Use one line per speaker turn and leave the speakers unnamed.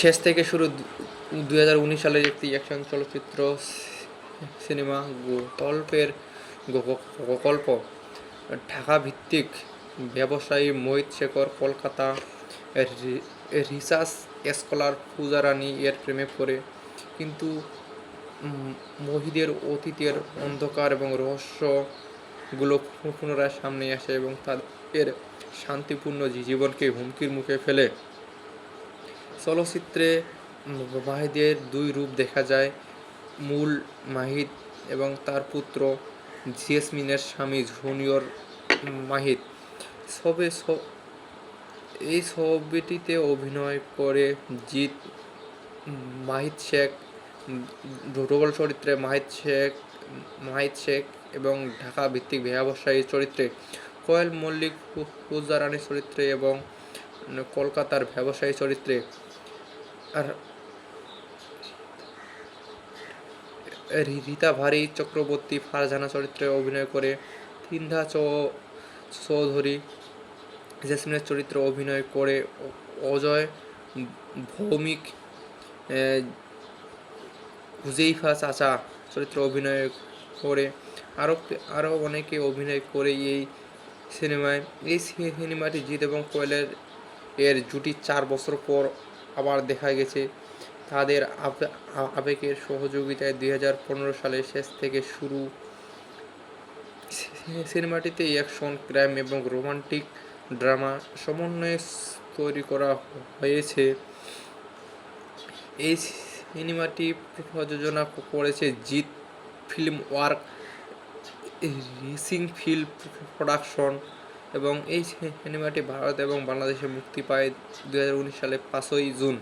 শেষ থেকে শুরু 2019 সালের একটি অ্যাকশন চলচ্চিত্র সিনেমা গল্পের গল্প। ঢাকা ভিত্তিক ব্যবসায়ী মোহিত শেখর কলকাতা রিসার্চ স্কলার পূজা রানী এর প্রেমে পড়ে, কিন্তু মোহিতের অতীতের অন্ধকার এবং রহস্যগুলো পুনরায় সামনে আসে এবং তাদের শান্তিপূর্ণ জীবনকে হুমকির মুখে ফেলে। চলচ্চিত্রে মাহিদের দুই রূপ দেখা যায়: মূল মাহিদ এবং তার পুত্র জেসমিনের স্বামী জুনিয়র মাহিদ। এই ছবিটিতে অভিনয় করে জিৎ, মাহিদ শেখ রোল চরিত্রে মাহিদ শেখ এবং ঢাকা ভিত্তিক ব্যবসায়ী চরিত্রে কোয়েল মল্লিক, পূজা রানী চরিত্রে এবং কলকাতার ব্যবসায়ী চরিত্রে আর রীতা ভারী চক্রবর্তী ফারজানা চরিত্রে অভিনয় করে। তিনধা চৌধুরী জেসমিনের চরিত্রে অভিনয় করে। অজয় ভৌমিক হুজেইফা চাচা চরিত্রে অভিনয় করে। আরও অনেকে অভিনয় করে এই সিনেমায়। এই সিনেমাটি জিৎ এবং কোয়েলের জুটি 4 বছর পর আবার দেখা গেছে। তাদের আবেগের সহযোগিতায় 2015 সালের শেষ থেকে শুরু। সিনেমাটিতে অ্যাকশন, ক্রাইম এবং রোমান্টিক ড্রামা সমন্বয়ে তৈরি করা হয়েছে। এই সিনেমাটি প্রযোজনা করেছে Jeet film work, rising film production এবং এই সিনেমাটি ভারত এবং বাংলাদেশে মুক্তি পায় 2019 সালের 5ই জুন।